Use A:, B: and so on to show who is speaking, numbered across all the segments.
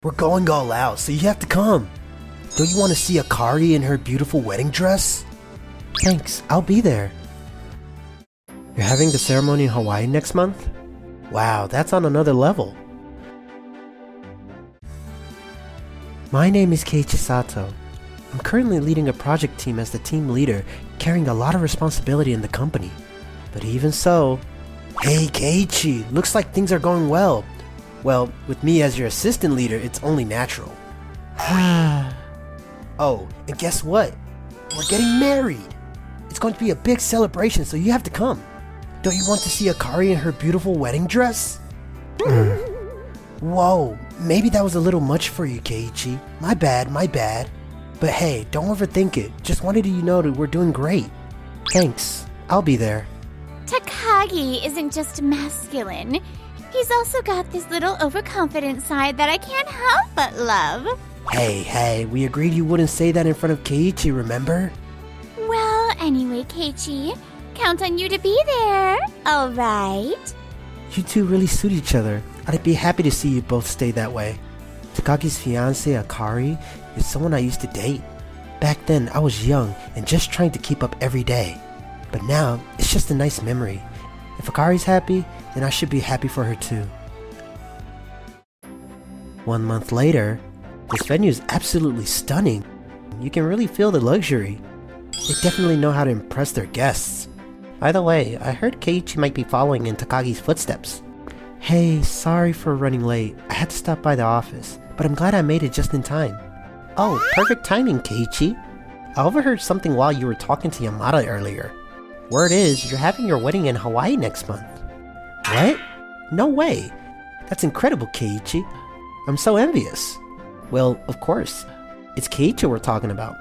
A: We're going all out, so you have to come. Don't you want to see Akari in her beautiful wedding dress? Thanks, I'll be there. You're having the ceremony in Hawaii next month? Wow, that's on another level. My name is Keiichi Sato. I'm currently leading a project team as the team leader, carrying a lot of responsibility in the company. But even so... Hey Keiichi, looks like things are going well. Well, with me as your assistant leader, it's only natural. Oh, and guess what? We're getting married! It's going to be a big celebration, so you have to come. Don't you want to see Akari in her beautiful wedding dress? Whoa, maybe that was a little much for you, Keiichi. My bad. But hey, don't overthink it. Just wanted you to know that we're doing great. Thanks, I'll be there.
B: Takagi isn't just masculine. He's also got this little overconfident side that I can't help but love.
A: Hey, we agreed you wouldn't say that in front of Keiichi, remember?
B: Well, anyway, Keiichi, count on you to be there, alright?
A: You two really suit each other. I'd be happy to see you both stay that way. Takagi's fiancée, Akari, is someone I used to date. Back then, I was young and just trying to keep up every day. But now, it's just a nice memory. If Akari's happy, then I should be happy for her too. 1 month later, this venue is absolutely stunning. You can really feel the luxury. They definitely know how to impress their guests. By the way, I heard Keiichi might be following in Takagi's footsteps. Hey, sorry for running late. I had to stop by the office, but I'm glad I made it just in time. Oh, perfect timing, Keiichi. I overheard something while you were talking to Yamada earlier. Word is, you're having your wedding in Hawaii next month. What? No way. That's incredible, Keiichi. I'm so envious. Well, of course. It's Keiichi we're talking about.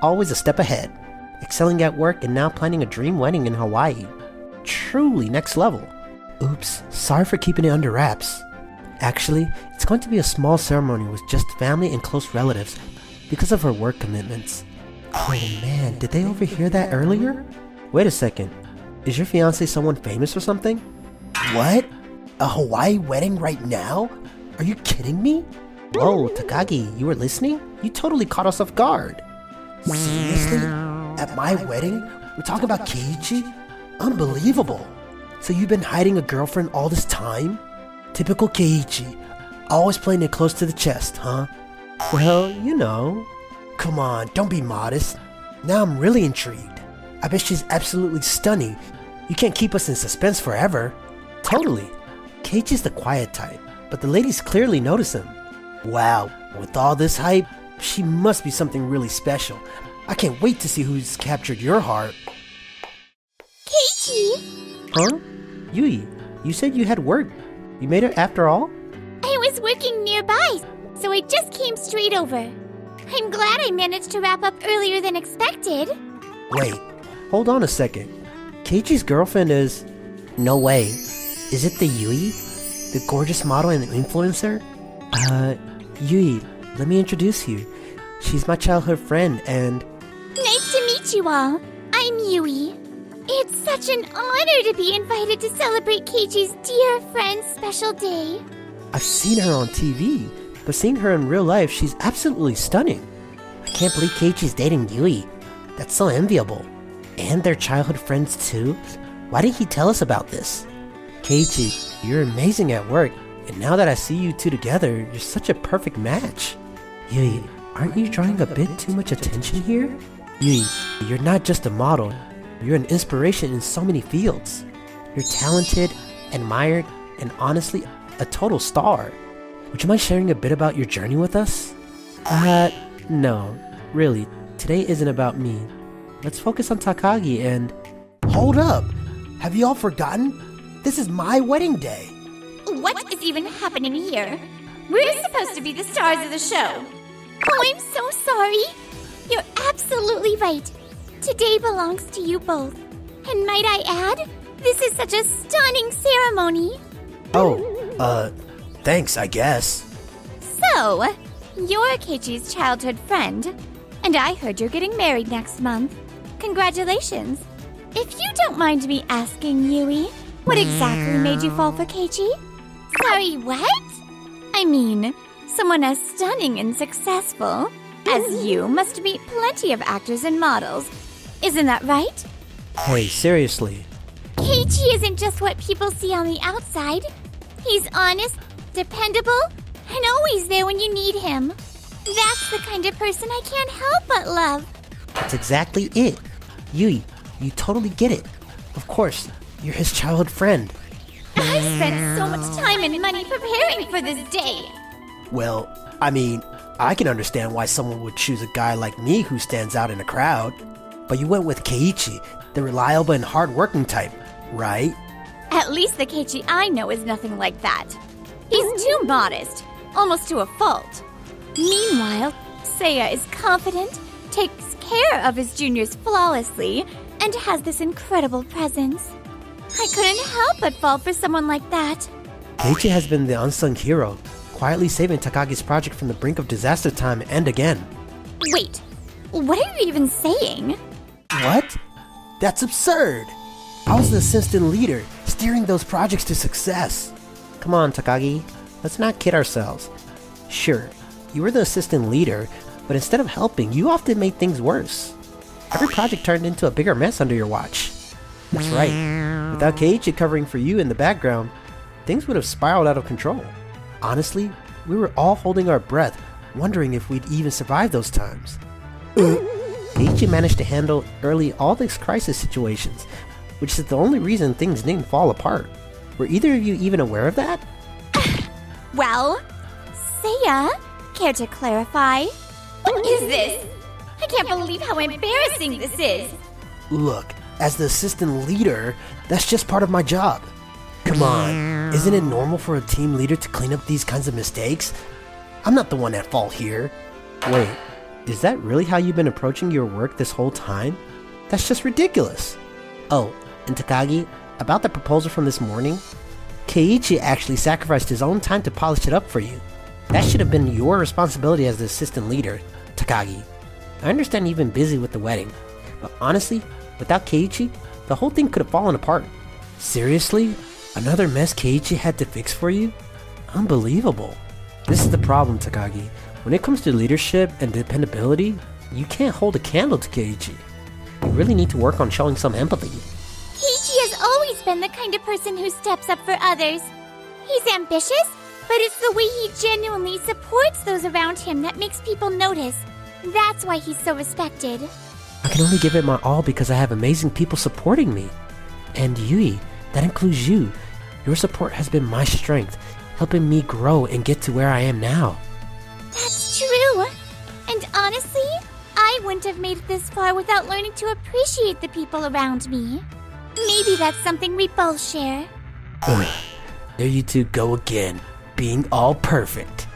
A: Always a step ahead. Excelling at work and now planning a dream wedding in Hawaii. Truly next level. Oops, sorry for keeping it under wraps. Actually, it's going to be a small ceremony with just family and close relatives because of her work commitments. Oh man, did they overhear that earlier? Wait a second, is your fiancé someone famous or something? What? A Hawaii wedding right now? Are you kidding me? Whoa, Takagi, you were listening? You totally caught us off guard. Seriously? At my wedding? We're talking about Keiichi? Unbelievable. So you've been hiding a girlfriend all this time? Typical Keiichi. Always playing it close to the chest, huh? Well, you know. Come on, don't be modest. Now I'm really intrigued. I bet she's absolutely stunning. You can't keep us in suspense forever. Totally. Keiichi's the quiet type, but the ladies clearly notice him. Wow, with all this hype, she must be something really special. I can't wait to see who's captured your heart.
B: Keiichi!
A: Huh? Yui, you said you had work. You made it after all?
B: I was working nearby, so I just came straight over. I'm glad I managed to wrap up earlier than expected.
A: Wait, hold on a second. Keiichi's girlfriend is... No way. Is it the Yui? The gorgeous model and influencer? Yui, let me introduce you. She's my childhood friend and...
B: Nice to meet you all. I'm Yui. It's such an honor to be invited to celebrate Keiichi's dear friend's special day.
A: I've seen her on TV, but seeing her in real life, she's absolutely stunning. I can't believe Keiichi's dating Yui. That's so enviable. And they're childhood friends too? Why didn't he tell us about this? Keiichi, you're amazing at work, and now that I see you two together, you're such a perfect match. Yui, aren't you drawing a bit too much attention here? Yui, you're not just a model. You're an inspiration in so many fields. You're talented, admired, and honestly, a total star. Would you mind sharing a bit about your journey with us? No. Really, today isn't about me. Let's focus on Takagi and... Hold up! Have you all forgotten? This is my wedding day!
B: What is even happening here? We're supposed to be the stars of the show. Oh, I'm so sorry. You're absolutely right. Today belongs to you both. And might I add, this is such a stunning ceremony.
A: Oh, thanks, I guess.
B: So, you're Keiichi's childhood friend, and I heard you're getting married next month. Congratulations. If you don't mind me asking, Yui, what exactly made you fall for Keiichi? Sorry, what? I mean, Someone as stunning and successful as you must meet plenty of actors and models. Isn't that right?
A: Hey, seriously.
B: Keiichi isn't just what people see on the outside. He's honest, dependable, and always there when you need him. That's the kind of person I can't help but love.
A: That's exactly it. Yui, you totally get it. Of course, you're his childhood friend.
B: I spent so much time and money preparing for this day.
A: Well, I mean, I can understand why someone would choose a guy like me who stands out in a crowd. But you went with Keiichi, the reliable and hard-working type, right?
B: At least the Keiichi I know is nothing like that. He's too modest, almost to a fault. Meanwhile, Seiya is confident, takes care of his juniors flawlessly, and has this incredible presence. I couldn't help but fall for someone like that.
A: Keiichi has been the unsung hero, quietly saving Takagi's project from the brink of disaster time and again.
B: Wait, what are you even saying?
A: What? That's absurd! I was the assistant leader, steering those projects to success. Come on, Takagi, let's not kid ourselves. Sure, you were the assistant leader, but instead of helping, you often made things worse. Every project turned into a bigger mess under your watch. That's right. Without Keiichi covering for you in the background, things would have spiraled out of control. Honestly, we were all holding our breath, wondering if we'd even survive those times. Keiichi managed to handle early all these crisis situations, which is the only reason things didn't fall apart. Were either of you even aware of that?
B: Well, Seiya, care to clarify? What is this? I can't believe how embarrassing this is.
A: Look, as the assistant leader, that's just part of my job. Come on, isn't it normal for a team leader to clean up these kinds of mistakes? I'm not the one at fault here. Wait, is that really how you've been approaching your work this whole time? That's just ridiculous. Oh, and Takagi, about the proposal from this morning, Keiichi actually sacrificed his own time to polish it up for you. That should have been your responsibility as the assistant leader, Takagi. I understand you've been busy with the wedding, but honestly, without Keiichi, the whole thing could have fallen apart. Seriously? Another mess Keiichi had to fix for you? Unbelievable. This is the problem, Takagi. When it comes to leadership and dependability, you can't hold a candle to Keiichi. You really need to work on showing some empathy.
B: Keiichi has always been the kind of person who steps up for others. He's ambitious, but it's the way he genuinely supports those around him that makes people notice. That's why he's so respected.
A: I can only give it my all because I have amazing people supporting me. And Yui, that includes you. Your support has been my strength, helping me grow and get to where I am now.
B: That's true. And honestly, I wouldn't have made it this far without learning to appreciate the people around me. Maybe that's something we both share.
A: There you two go again, being all perfect.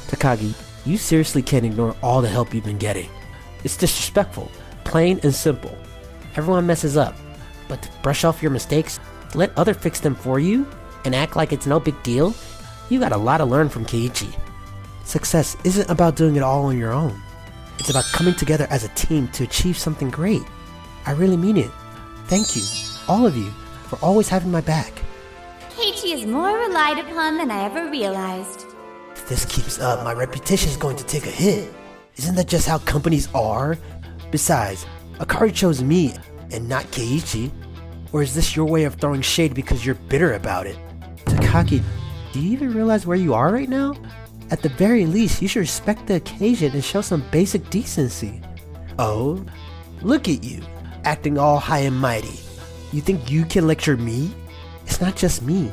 A: Takagi, you seriously can't ignore all the help you've been getting. It's disrespectful, plain and simple. Everyone messes up, but to brush off your mistakes, to let others fix them for you, and act like it's no big deal, you got a lot to learn from Keiichi. Success isn't about doing it all on your own. It's about coming together as a team to achieve something great. I really mean it. Thank you, all of you, for always having my back.
B: Keiichi is more relied upon than I ever realized.
A: If this keeps up, my reputation is going to take a hit. Isn't that just how companies are? Besides, Akari chose me and not Keiichi. Or is this your way of throwing shade because you're bitter about it? Takagi, do you even realize where you are right now? At the very least, you should respect the occasion and show some basic decency. Oh, look at you, acting all high and mighty. You think you can lecture me? It's not just me.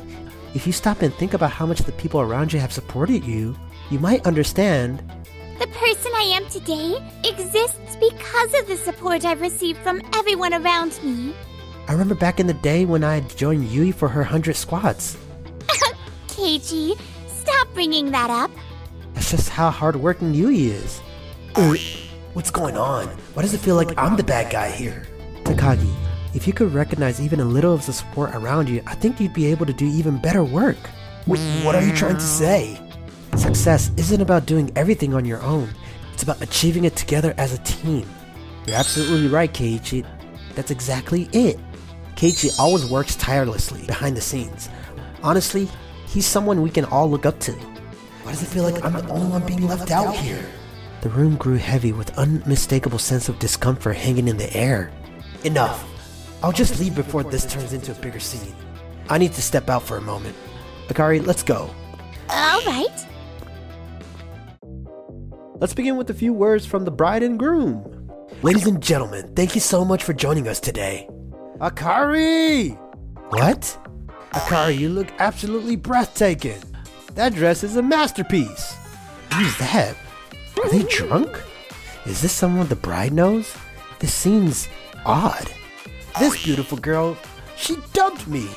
A: If you stop and think about how much the people around you have supported you, you might understand.
B: The person I am today exists because of the support I've received from everyone around me.
A: I remember back in the day when I joined Yui for her 100 squats.
B: Keiichi, stop bringing that up.
A: That's just how hardworking Yui is. What's going on? Why does it feel like I'm the bad guy here? Takagi, if you could recognize even a little of the support around you, I think you'd be able to do even better work. What are you trying to say? Success isn't about doing everything on your own. It's about achieving it together as a team. You're absolutely right, Keiichi. That's exactly it. Keiichi always works tirelessly behind the scenes. Honestly, he's someone we can all look up to. Why does it feel like I'm the only one being left out here? The room grew heavy with unmistakable sense of discomfort hanging in the air. Enough. I'll just leave before this turns into a bigger scene. I need to step out for a moment. Akari, let's go.
B: All right.
A: Let's begin with a few words from the bride and groom. Ladies and gentlemen, thank you so much for joining us today. Akari! What? Akari, you look absolutely breathtaking. That dress is a masterpiece. Who's that? Are they drunk? Is this someone the bride knows? This seems odd. This beautiful girl, she dumped me.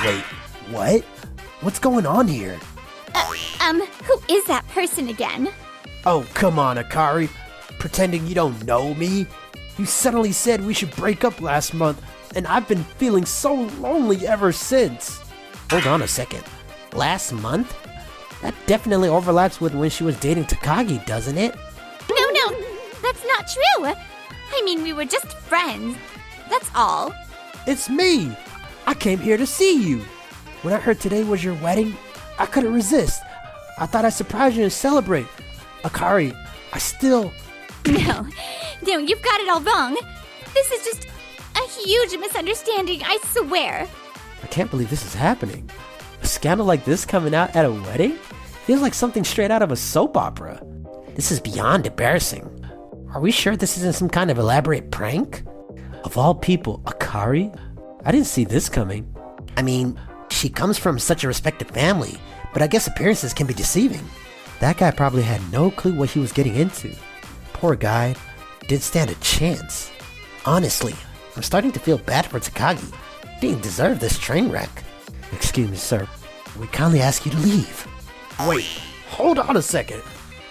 A: Wait, what? What's going on here?
B: Who is that person again?
A: Oh, come on, Akari. Pretending you don't know me? You suddenly said we should break up last month, and I've been feeling so lonely ever since. Hold on a second. Last month? That definitely overlaps with when she was dating Takagi, doesn't it?
B: No, that's not true. I mean, we were just friends. That's all.
A: It's me. I came here to see you. When I heard today was your wedding, I couldn't resist. I thought I'd surprise you and celebrate. Akari, I still...
B: No, you've got it all wrong. This is just a huge misunderstanding, I swear.
A: I can't believe this is happening. A scandal like this coming out at a wedding? Feels like something straight out of a soap opera. This is beyond embarrassing. Are we sure this isn't some kind of elaborate prank? Of all people, Akari? I didn't see this coming. I mean, she comes from such a respected family, but I guess appearances can be deceiving. That guy probably had no clue what he was getting into. Poor guy. Didn't stand a chance. Honestly, I'm starting to feel bad for Takagi. He didn't deserve this train wreck. Excuse me, sir. We kindly ask you to leave. Wait, hold on a second.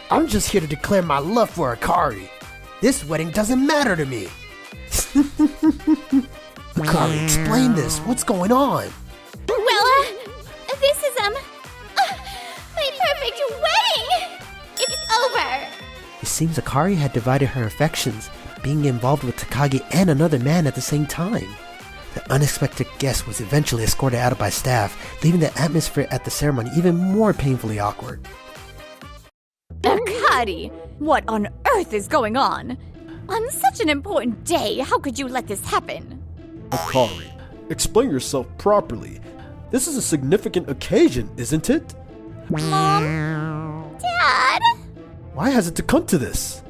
A: I'm just here to declare my love for Akari. This wedding doesn't matter to me. Akari, explain this. What's going on?
B: Well, this is, my perfect wedding! It's over!
A: It seems Akari had divided her affections, being involved with Takagi and another man at the same time. The unexpected guest was eventually escorted out by staff, leaving the atmosphere at the ceremony even more painfully awkward.
B: Akari, what on earth is going on? On such an important day, how could you let this happen?
C: Akari, explain yourself properly. This is a significant occasion, isn't it?
B: Mom? Dad?
C: Why has it to come to this?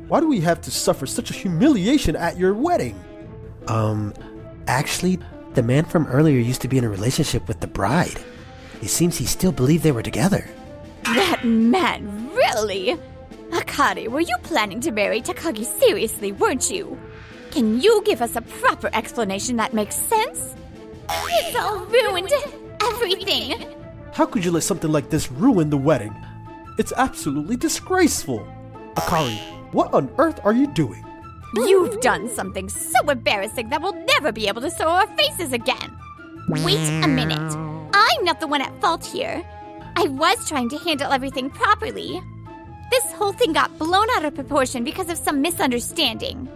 C: Why do we have to suffer such a humiliation at your wedding?
A: Actually, the man from earlier used to be in a relationship with the bride. It seems he still believed they were together.
B: That man, really? Akari, were you planning to marry Takagi seriously, weren't you? Can you give us a proper explanation that makes sense? It's all ruined everything.
C: How could you let something like this ruin the wedding? It's absolutely disgraceful. Akari, what on earth are you doing?
B: You've done something so embarrassing that we'll never be able to show our faces again. Wait a minute. I'm not the one at fault here. I was trying to handle everything properly. This whole thing got blown out of proportion because of some misunderstanding.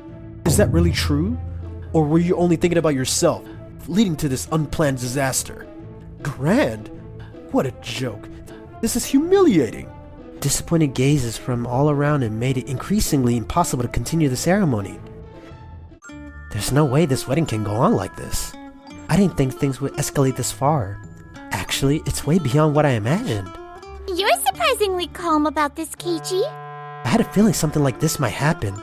C: Is that really true? Or were you only thinking about yourself, leading to this unplanned disaster? Grand? What a joke. This is humiliating.
A: Disappointed gazes from all around him made it increasingly impossible to continue the ceremony. There's no way this wedding can go on like this. I didn't think things would escalate this far. Actually, it's way beyond what I imagined.
B: You're surprisingly calm about this, Keiichi.
A: I had a feeling something like this might happen.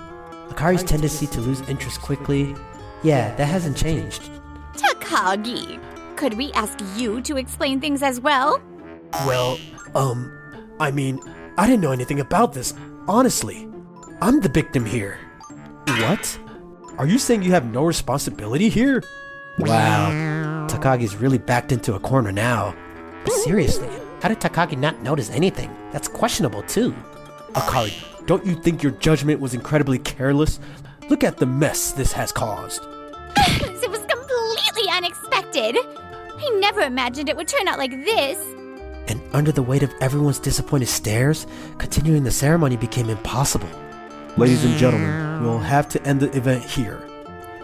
A: Akari's tendency to lose interest quickly, yeah, that hasn't changed.
B: Takagi, could we ask you to explain things as well?
C: Well, I mean, I didn't know anything about this, honestly. I'm the victim here. What? Are you saying you have no responsibility here?
A: Wow, Takagi's really backed into a corner now. But seriously, how did Takagi not notice anything? That's questionable too.
C: Akari, don't you think your judgment was incredibly careless? Look at the mess this has caused.
B: It was completely unexpected. I never imagined it would turn out like this.
A: And under the weight of everyone's disappointed stares, continuing the ceremony became impossible.
C: Ladies and gentlemen, we'll have to end the event here.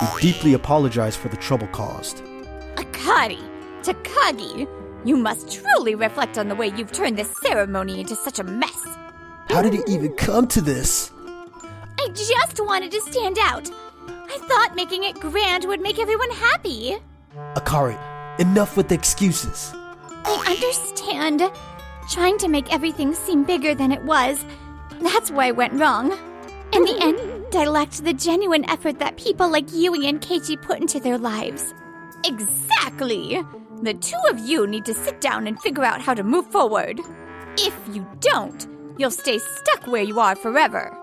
C: We deeply apologize for the trouble caused.
B: Akari, Takagi, You must truly reflect on the way you've turned this ceremony into such a mess.
C: How did it even come to this?
B: I just wanted to stand out. I thought making it grand would make everyone happy.
C: Akari, enough with the excuses.
B: I understand. Trying to make everything seem bigger than it was. That's where I went wrong. In the end, I lacked the genuine effort that people like Yui and Keiichi put into their lives. Exactly! The two of you need to sit down and figure out how to move forward. If you don't, you'll stay stuck where you are forever.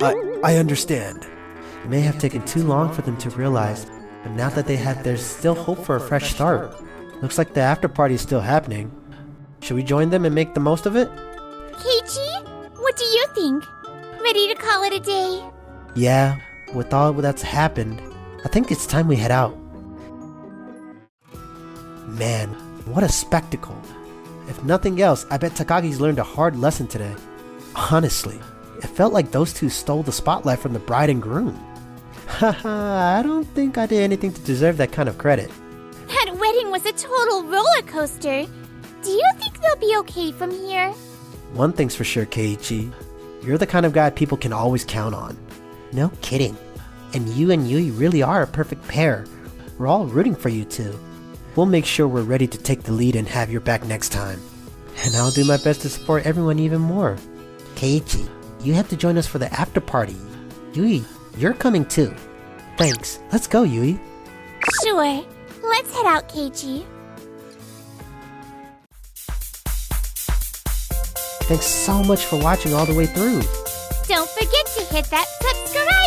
C: I understand.
A: It may have taken too long for them to realize, but now that they have, there's still hope for a fresh start. Looks like the after party is still happening. Should we join them and make the most of it?
B: Keiichi, what do you think? Ready to call it a day?
A: Yeah, with all that's happened, I think it's time we head out. Man, what a spectacle. If nothing else, I bet Takagi's learned a hard lesson today. Honestly, it felt like those two stole the spotlight from the bride and groom. Haha, I don't think I did anything to deserve that kind of credit.
B: That wedding was a total roller coaster. Do you think they'll be okay from here?
A: One thing's for sure, Keiichi. You're the kind of guy people can always count on. No kidding. And you and Yui really are a perfect pair. We're all rooting for you two. We'll make sure we're ready to take the lead and have your back next time. And I'll do my best to support everyone even more. Keiichi, you have to join us for the after party. Yui, you're coming too. Thanks. Let's go, Yui.
B: Sure. Let's head out, Keiichi.
A: Thanks so much for watching all the way through.
B: Don't forget to hit that subscribe